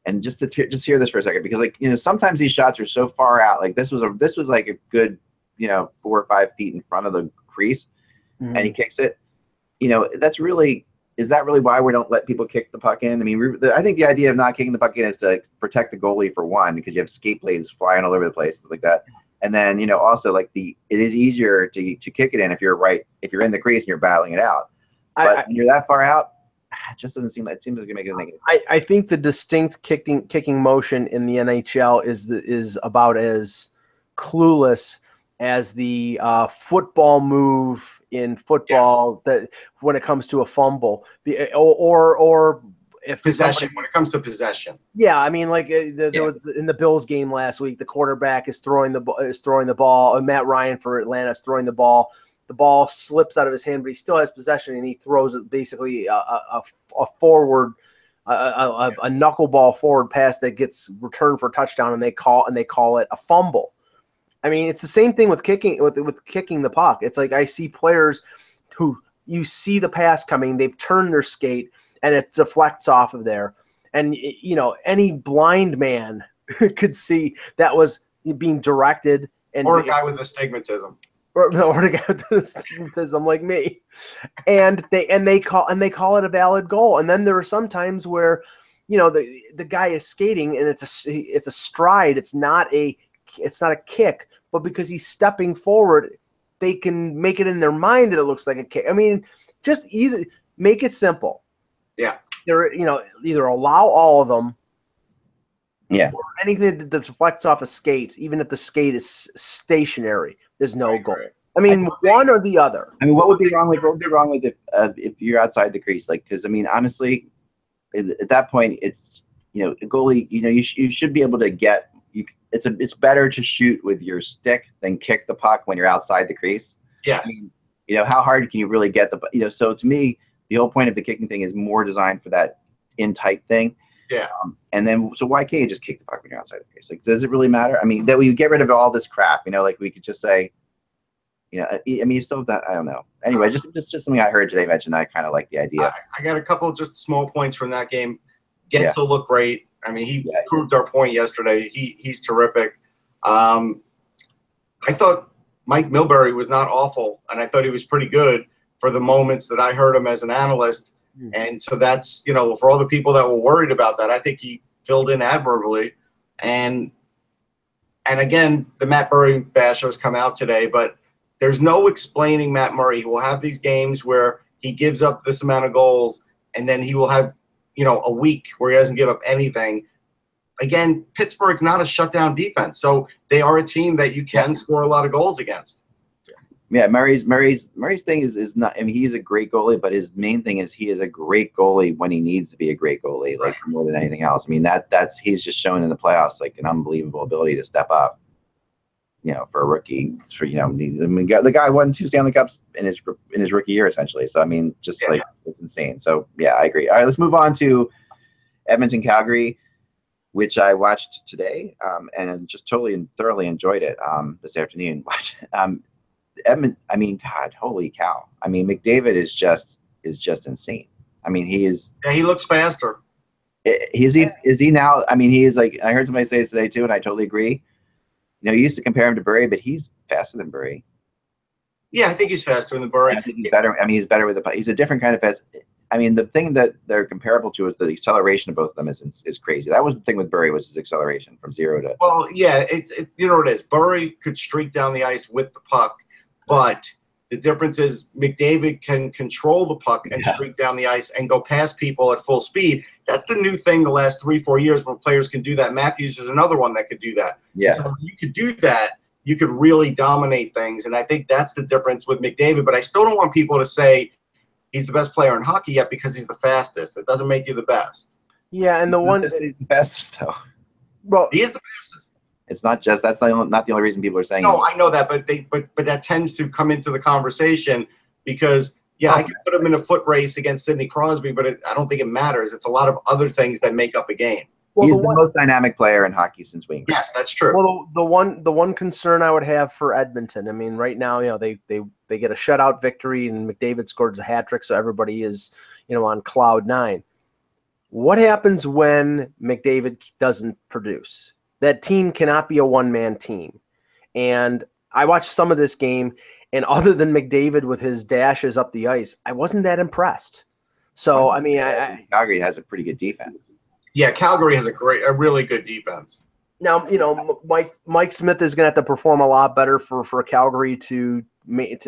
And just hear this for a second, because sometimes these shots are so far out. Like this was like a good 4 or 5 feet in front of the crease, and he kicks it. Is that really why we don't let people kick the puck in? I mean, I think the idea of not kicking the puck in is to protect the goalie for one, because you have skate blades flying all over the place, stuff like that. And then also it is easier to kick it in if you're in the crease and you're battling it out. But when you're that far out, it just doesn't seem. It seems like it makes sense. I think the distinct kicking motion in the NHL is about as clueless as the football move in football, that when it comes to a fumble, or if possession, when it comes to possession. Yeah, I mean, like there was in the Bills game last week, the quarterback is throwing the ball. Matt Ryan for Atlanta is throwing the ball. The ball slips out of his hand, but he still has possession, and he throws it basically a forward, a knuckleball forward pass that gets returned for a touchdown, and they call it a fumble. I mean, it's the same thing with kicking with kicking the puck. It's like I see players who you see the pass coming, they've turned their skate, and it deflects off of there. And, you know, any blind man could see that was being directed. Or a guy with astigmatism. Or a guy with astigmatism like me. And they call it a valid goal. And then there are some times where, you know, the guy is skating and it's a stride. It's not a kick, but because he's stepping forward, they can make it in their mind that it looks like a kick. I mean, just either make it simple. Yeah. Either allow all of them. Yeah. Or anything that deflects off a skate, even if the skate is stationary, there's no goal. I mean, one or the other. I mean, what would be wrong with if you're outside the crease? Like, because I mean, honestly, at that point, it's, you know, a goalie. You know, you should be able to get. It's better to shoot with your stick than kick the puck when you're outside the crease. Yes. I mean, you know, how hard can you really get the? You know, so to me, the whole point of the kicking thing is more designed for that in tight thing. Yeah. And then, so why can't you just kick the puck when you're outside the crease? Like, does it really matter? I mean, that we get rid of all this crap. You know, like we could just say, you know, I mean, you still have that. I don't know. Anyway, just something I heard today mentioned. I kind of like the idea. I got a couple just small points from that game. Gensel looked great. I mean, he proved our point yesterday. He's terrific. I thought Mike Milbury was not awful, and I thought he was pretty good for the moments that I heard him as an analyst. And so that's, you know, for all the people that were worried about that, I think he filled in admirably. And again, the Matt Murray bashers come out today, but there's no explaining Matt Murray. He will have these games where he gives up this amount of goals, and then he will have, you know, a week where he doesn't give up anything. Again, Pittsburgh's not a shutdown defense, so they are a team that you can score a lot of goals against. Yeah, Murray's thing is not. I mean, he's a great goalie, but his main thing is he is a great goalie when he needs to be a great goalie, like more than anything else. I mean, that's he's just shown in the playoffs like an unbelievable ability to step up. You know, for a rookie, the guy won 2 Stanley Cups in his rookie year essentially. So I mean, just like it's insane. So yeah, I agree. All right, let's move on to Edmonton, Calgary, which I watched today, and just totally and thoroughly enjoyed it this afternoon. Edmund, I mean, God, holy cow! I mean, McDavid is just insane. I mean, he is. Yeah, he looks faster. Is he now? I mean, he is like. I heard somebody say this today too, and I totally agree. You know, you used to compare him to Burry, but he's faster than Burry. Yeah, I think he's faster than Burry. I think he's better. I mean, he's better with the puck. He's a different kind of fast. I mean, the thing that they're comparable to is the acceleration of both of them is crazy. That was the thing with Burry, was his acceleration from 0 to. Well, yeah, it's you know what it is. Burry could streak down the ice with the puck, but the difference is McDavid can control the puck and streak down the ice and go past people at full speed. That's the new thing the last 3-4 years when players can do that. Matthews is another one that could do that. Yeah. So if you could do that, you could really dominate things, and I think that's the difference with McDavid. But I still don't want people to say he's the best player in hockey yet because he's the fastest. It doesn't make you the best. Yeah, and He's the fastest though. Well, he is the fastest. It's not just not the only reason people are saying. No, I know that, but that tends to come into the conversation because I can put him in a foot race against Sidney Crosby, but I don't think it matters. It's a lot of other things that make up a game. Well, he's the most dynamic player in hockey since Wayne. Yes, that's true. Well, the one concern I would have for Edmonton, I mean, right now, you know, they get a shutout victory and McDavid scores a hat trick, so everybody is, you know, on cloud 9. What happens when McDavid doesn't produce? That team cannot be a one-man team. And I watched some of this game, and other than McDavid with his dashes up the ice, I wasn't that impressed. So, I mean, Calgary has a pretty good defense. Yeah, Calgary has a really good defense. Now, you know, Mike Smith is going to have to perform a lot better for Calgary to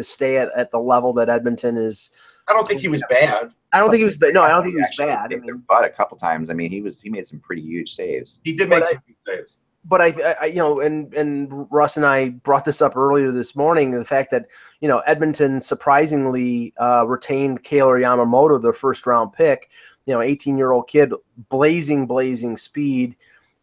stay at the level that Edmonton is. I don't think he was bad. I don't think he was bad. No, I don't think he was bad. I mean, but a couple times. I mean, he made some pretty huge saves. He did make some huge saves. But I you know, and Russ and I brought this up earlier this morning, the fact that, you know, Edmonton surprisingly retained Kailer Yamamoto, their first-round pick, you know, 18-year-old kid, blazing speed,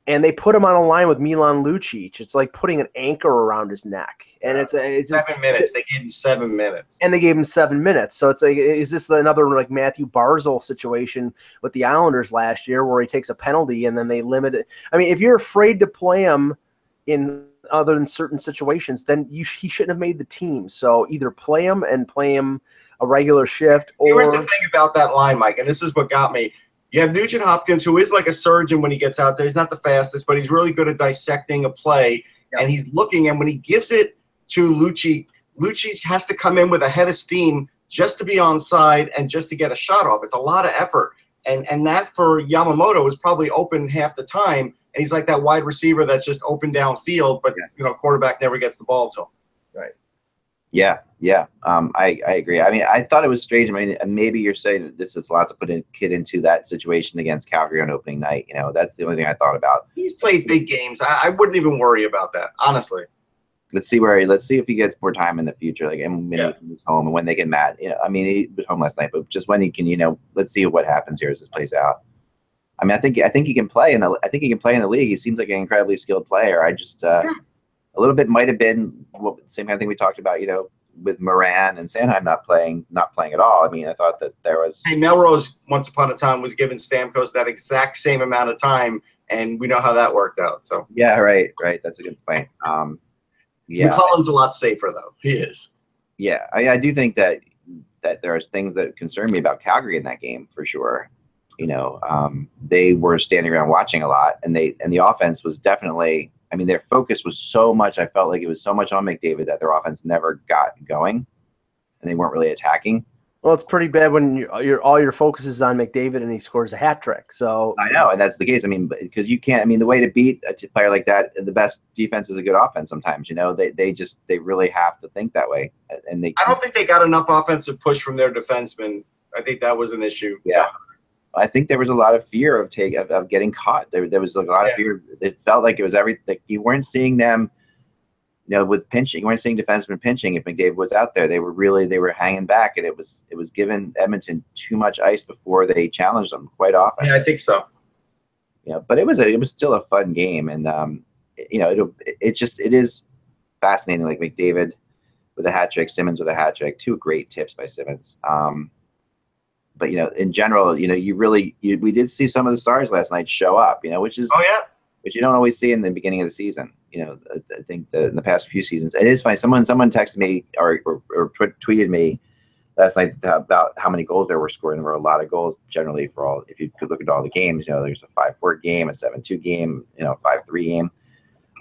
and they put him on a line with Milan Lucic. It's like putting an anchor around his neck, and it's 7 minutes. They gave him 7 minutes, and they gave him 7 minutes. So it's like, is this another like Matthew Barzal situation with the Islanders last year, where he takes a penalty and then they limit it? I mean, if you're afraid to play him in other than certain situations, then he shouldn't have made the team. So either play him a regular shift, or here's the thing about that line, Mike, and this is what got me. You have Nugent Hopkins, who is like a surgeon when he gets out there. He's not the fastest, but he's really good at dissecting a play, and he's looking. And when he gives it to Lucci has to come in with a head of steam just to be onside and just to get a shot off. It's a lot of effort. And that for Yamamoto was probably open half the time. And he's like that wide receiver that's just open downfield, but quarterback never gets the ball to him. Right. Yeah. I agree. I mean, I thought it was strange. I mean, maybe you're saying that this is a lot to put a kid into that situation against Calgary on opening night. That's the only thing I thought about. He's played big games. I wouldn't even worry about that, honestly. Let's see if he gets more time in the future, like, and when he he's home and when they get mad. I mean, he was home last night, but just when he can, let's see what happens here as this plays out. I mean, I think he can play in the league. He seems like an incredibly skilled player. I just a little bit might have been the same kind of thing we talked about, with Moran and Sanheim not playing at all. I mean, I thought that there was. Hey, Melrose once upon a time was giving Stamkos that exact same amount of time, and we know how that worked out. So yeah, right. That's a good point. Yeah, McClellan's a lot safer though. He is. Yeah, I do think that there are things that concern me about Calgary in that game for sure. They were standing around watching a lot, and the offense was definitely. I mean, their focus was so much. I felt like it was so much on McDavid that their offense never got going, and they weren't really attacking. Well, it's pretty bad when all your focus is on McDavid and he scores a hat trick. So I know, and that's the case. I mean, because you can't. I mean, the way to beat a player like that, the best defense is a good offense. Sometimes, they really have to think that way, and I don't think they got enough offensive push from their defensemen. I think that was an issue. Yeah. I think there was a lot of fear of getting caught. There was a lot of fear. It felt like it was everything. You weren't seeing them, with pinching. You weren't seeing defensemen pinching. If McDavid was out there, they were hanging back, and it was giving Edmonton too much ice before they challenged them quite often. Yeah, I think so. Yeah, but it was still a fun game, and it is fascinating. Like McDavid with a hat trick, Simmons with a hat trick, two great tips by Simmons. But in general, we did see some of the stars last night show up. Which is which you don't always see in the beginning of the season. I think in the past few seasons, it is funny. Someone texted me or tweeted me last night about how many goals there were scored. There were a lot of goals generally for all. If you could look at all the games, there's a 5-4 game, a 7-2 game, 5-3 game.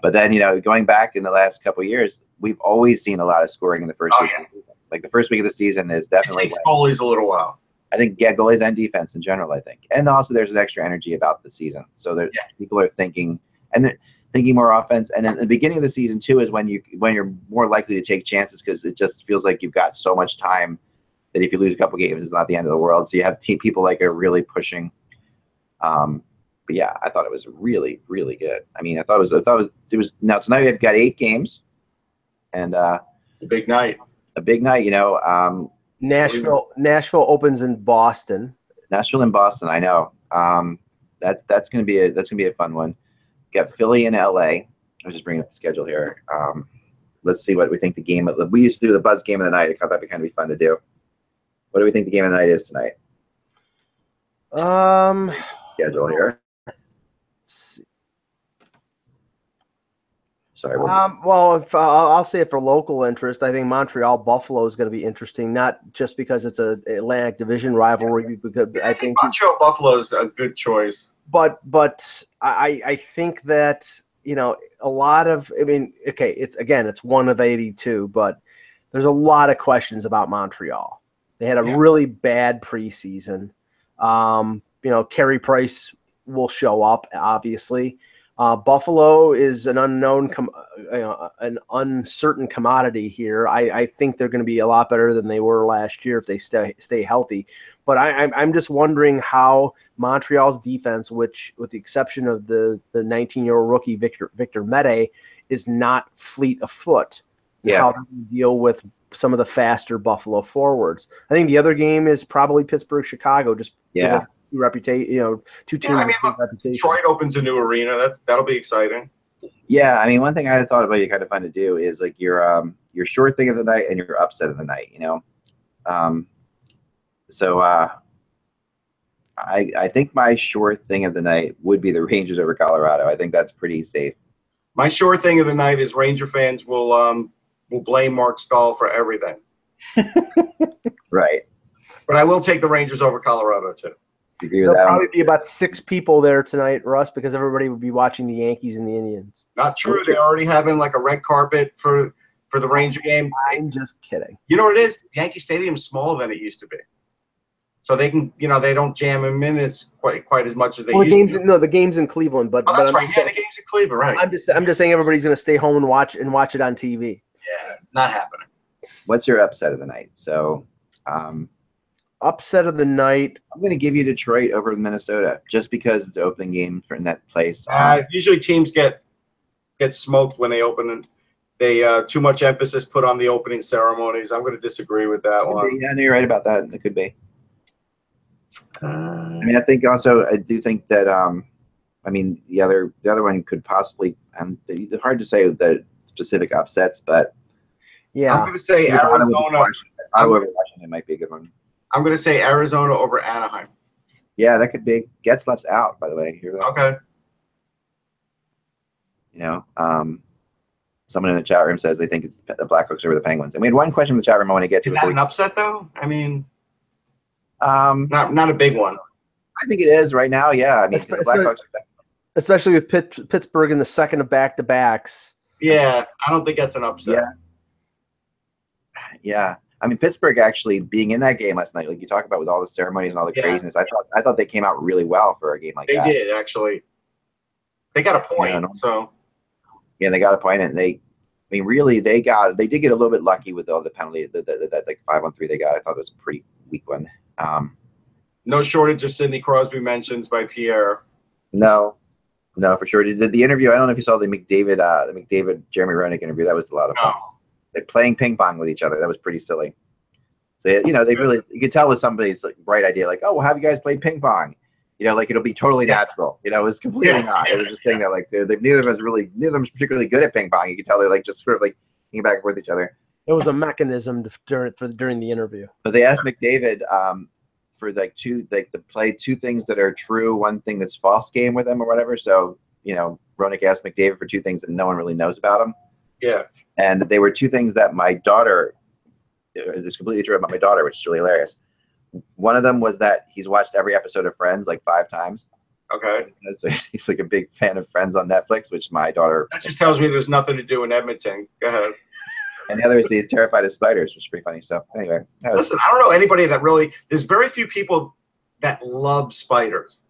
But then going back in the last couple of years, we've always seen a lot of scoring in the first week of the season. Like the first week of the season is definitely. It takes goalies a little while. I think, goalies and defense in general, I think. And also there's an extra energy about the season. So people are thinking more offense. And in the beginning of the season, too, is when you're more likely to take chances because it just feels like you've got so much time that if you lose a couple games, it's not the end of the world. So you have people are really pushing. But yeah, I thought it was really, really good. I mean, I thought it was now tonight we've got 8 games. And a big night. Nashville opens in Boston. Nashville and Boston, I know. That's gonna be a fun one. Got Philly and LA. I'm just bringing up the schedule here. Let's see what we think the game of. We used to do the Buzz game of the night. I thought that'd be kind of fun to do. What do we think the game of the night is tonight? Schedule here. Let's see. Sorry. Well, I'll say it for local interest. I think Montreal-Buffalo is going to be interesting, not just because it's an Atlantic Division rivalry. Because I think Montreal-Buffalo is a good choice. But I think that a lot of. I mean, okay, it's 1 of 82, but there's a lot of questions about Montreal. They had a really bad preseason. Carey Price will show up, obviously. Buffalo is an an uncertain commodity here. I think they're going to be a lot better than they were last year if they stay healthy. But I'm just wondering how Montreal's defense, which with the exception of the 19-year-old rookie Victor Mete, is not fleet of foot. Yeah. How they deal with some of the faster Buffalo forwards. I think the other game is probably Pittsburgh-Chicago. Just reputation, two teams. Reputation. Detroit opens a new arena. That'll be exciting. Yeah, I mean, one thing I thought about you kind of fun to do is like your short thing of the night and your upset of the night. So I think my short thing of the night would be the Rangers over Colorado. I think that's pretty safe. My sure thing of the night is Ranger fans will blame Mark Stahl for everything. Right. But I will take the Rangers over Colorado too. There'll probably be about 6 people there tonight, Russ, because everybody would be watching the Yankees and the Indians. Not true. They're already having like a red carpet for the Ranger game. I'm just kidding. You know what it is? Yankee Stadium's smaller than it used to be. So they can, they don't jam them in as quite as much as they used to. No, the game's in Cleveland, but that's right. Yeah, the game's in Cleveland, right? I'm just saying everybody's going to stay home and watch it on TV. Yeah, not happening. What's your upset of the night? So, upset of the night. I'm going to give you Detroit over Minnesota just because it's the opening game in that place. Usually teams get smoked when they open, and they too much emphasis put on the opening ceremonies. I'm going to disagree with that one. Yeah, no, you're right about that. It could be. I mean, I do think that the other one could possibly. It's hard to say the specific upsets, but yeah, I'm going to say Arizona. Over Washington might be a good one. I'm going to say Arizona over Anaheim. Yeah, that could be. Getzlaff's out, by the way. Hear that? Okay. Someone in the chat room says they think it's the Blackhawks over the Penguins. And we had one question in the chat room I want to get to. Is that an upset, though? I mean, not a big one. I think it is right now, yeah. I mean, the Blackhawks especially with Pittsburgh in the second of back-to-backs. Yeah, I don't think that's an upset. Yeah. I mean, Pittsburgh actually being in that game last night, like you talk about with all the ceremonies and all the craziness, I thought they came out really well for a game like that. They did, actually. They got a point, so. Yeah, they got a point, and they did get a little bit lucky with all the penalty, that like 5-on-3 they got. I thought it was a pretty weak one. No shortage of Sidney Crosby mentions by Pierre. No, for sure. Did the interview? I don't know if you saw the McDavid Jeremy Roenick interview. That was a lot of fun. They're playing ping pong with each other. That was pretty silly. So they really, you could tell with somebody's like bright idea, like, oh, well, have you guys played ping pong? Like it'll be totally natural. It was completely not. It was just saying that like neither of them's particularly good at ping pong. You could tell they're like just sort of like hanging back and forth with each other. It was a mechanism during the interview. But they asked McDavid for to play 2 things that are true, 1 thing that's false game with him or whatever. So Roenick asked McDavid for 2 things that no one really knows about him. Yeah. And they were 2 things that my daughter is completely true about my daughter, which is really hilarious. One of them was that he's watched every episode of Friends like 5 times. Okay. So he's like a big fan of Friends on Netflix, which my daughter. That just tells me there's nothing to do in Edmonton. Go ahead. And the other is he's terrified of spiders, which is pretty funny. So anyway. Listen, I don't know anybody that really. There's very few people that love spiders.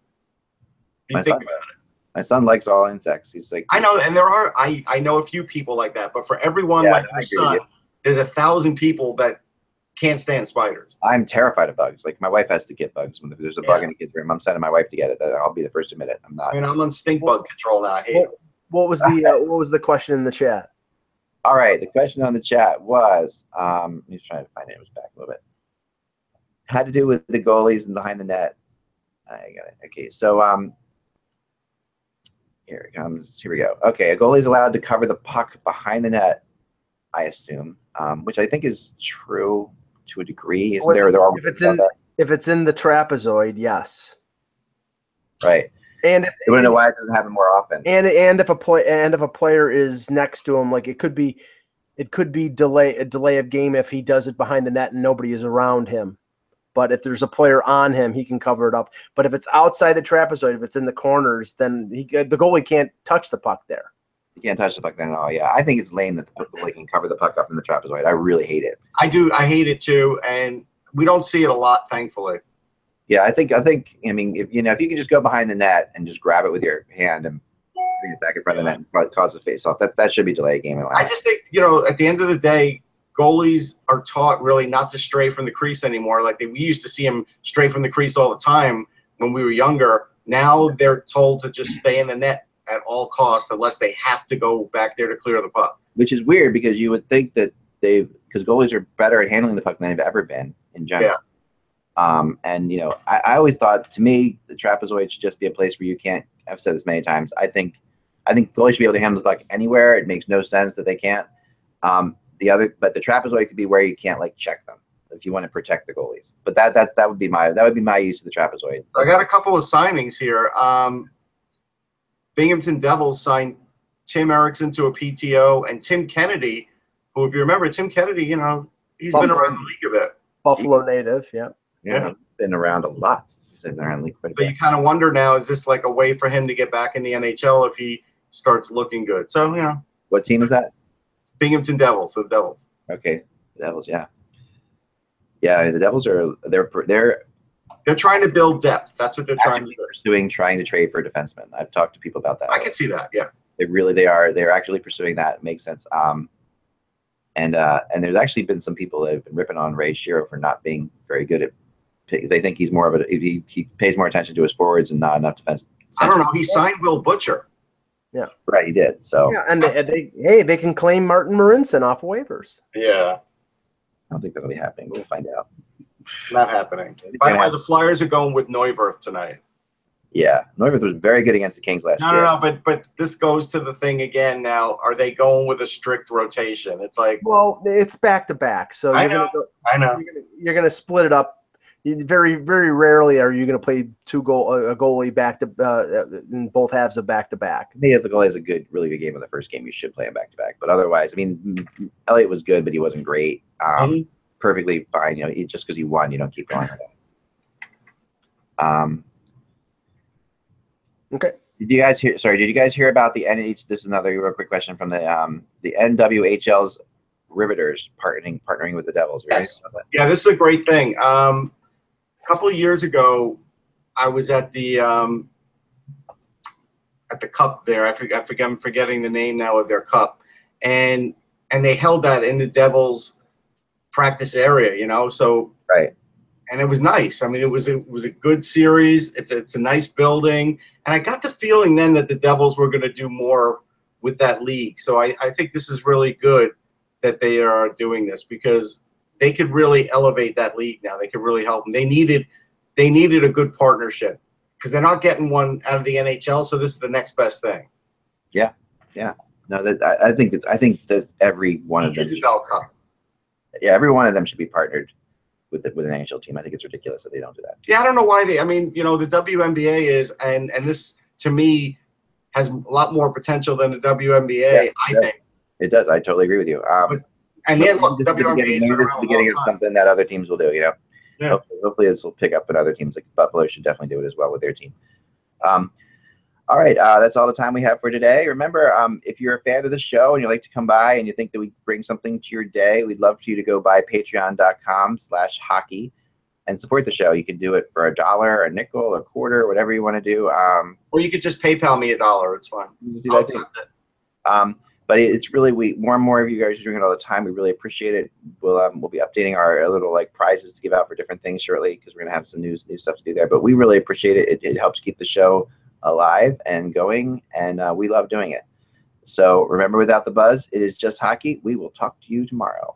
If you think about it. My son likes all insects. He's like. I know, and there are. I know a few people like that, but for everyone like my son, there's 1,000 people that can't stand spiders. I'm terrified of bugs. Like my wife has to get bugs when there's a bug in the kids' room. I'm sending my wife to get it. I'll be the first to admit it. I'm not. I mean, I'm on stink bug control now. I hate it. What was the question in the chat? All right, the question on the chat was, I'm just trying to find it. It was back a little bit. Had to do with the goalies and behind the net. I got it. Okay, so here it comes. Here we go. Okay, a goalie is allowed to cover the puck behind the net, I assume, which I think is true to a degree. Isn't there? If it's in the trapezoid, yes. Right. And I don't know why it doesn't happen more often. And if a player is next to him, like it could be a delay of game if he does it behind the net and nobody is around him. But if there's a player on him, he can cover it up. But if it's outside the trapezoid, if it's in the corners, then the goalie can't touch the puck there. You can't touch the puck there at all. Yeah, I think it's lame that the goalie can cover the puck up in the trapezoid. I really hate it. I do. I hate it too, and we don't see it a lot, thankfully. Yeah, I think. I mean, if you can just go behind the net and just grab it with your hand and bring it back in front of the net and cause a face-off, that should be delayed game. I just think at the end of the day, goalies are taught really not to stray from the crease anymore. Like we used to see them stray from the crease all the time when we were younger. Now they're told to just stay in the net at all costs unless they have to go back there to clear the puck. Which is weird because you would think that because goalies are better at handling the puck than they've ever been in general. Yeah. And I always thought, to me, the trapezoid should just be a place where you can't. I've said this many times. I think goalies should be able to handle the puck anywhere. It makes no sense that they can't. But the trapezoid could be where you can't check them if you want to protect the goalies. But that would be my use of the trapezoid. I got a couple of signings here. Binghamton Devils signed Tim Erickson to a PTO, and Tim Kennedy, who, if you remember, Tim Kennedy, you know, he's been around the league a bit. Buffalo native, yeah. Yeah, been around a lot. He's been around the league quite a So bit. you kind of wonder now, is this like a way for him to get back in the NHL if he starts looking good? So, you know. What team is that? Binghamton Devils, the Devils. Okay, the Devils, yeah. Yeah, the Devils are they're trying to build depth. That's what they're trying to do. Trying to trade for a defenseman. I've talked to people about that. I can see that, yeah. They're actually pursuing that. It makes sense. And there's actually been some people that have been ripping on Ray Shero for not being very good at. They think he's more of he pays more attention to his forwards and not enough defense. I don't know. He signed Will Butcher. Yeah, right. He did. So yeah, and they can claim Martin Marincin off waivers. Yeah, I don't think that'll be happening. We'll find out. Not happening. By the way, the Flyers are going with Neuwirth tonight. Yeah, Neuwirth was very good against the Kings last year. No, but this goes to the thing again now. Are they going with a strict rotation? It's like, well, it's back to back, so I know. You're gonna split it up. Very, very rarely are you going to play a goalie back to in both halves of back to back. Maybe if the goalie has a really good game in the first game, you should play him back to back. But otherwise, I mean, Elliott was good, but he wasn't great. Perfectly fine. You know, just because he won, you don't keep going with that. Okay. Did you guys hear? Sorry, did you guys hear about the NH? This is another real quick question from the NWHL's Riveters partnering with the Devils. Yes. Yeah, this is a great thing. A couple of years ago, I was at the Cup there. I'm forgetting the name now of their Cup, and they held that in the Devils practice area. You know, so right. And it was nice. I mean, it was a good series. It's a nice building, and I got the feeling then that the Devils were going to do more with that league. So I think this is really good that they are doing this, because they could really elevate that league now. They could really help them. They needed a good partnership, because they're not getting one out of the NHL. So this is the next best thing. Yeah. No, I think that every one of them. Yeah, every one of them should be partnered with an NHL team. I think it's ridiculous that they don't do that. Yeah, I don't know why they. I mean, you know, the WNBA is, and this to me has a lot more potential than the WNBA. Yeah, I think it does. I totally agree with you. And then look, WNBA is the beginning of something that other teams will do. You know, yeah. Hopefully this will pick up, and other teams like Buffalo should definitely do it as well with their team. All right, that's all the time we have for today. Remember, if you're a fan of the show and you'd like to come by and you think that we bring something to your day, we'd love for you to go by patreon.com/hockey and support the show. You can do it for $1, a nickel, a quarter, whatever you want to do. Or you could just PayPal me $1. It's fine. I'll accept it. But it's really, more and more of you guys are doing it all the time. We really appreciate it. We'll be updating our little prizes to give out for different things shortly, because we're gonna have some new stuff to do there. But we really appreciate it. It helps keep the show alive and going, and we love doing it. So remember, without the buzz, it is just hockey. We will talk to you tomorrow.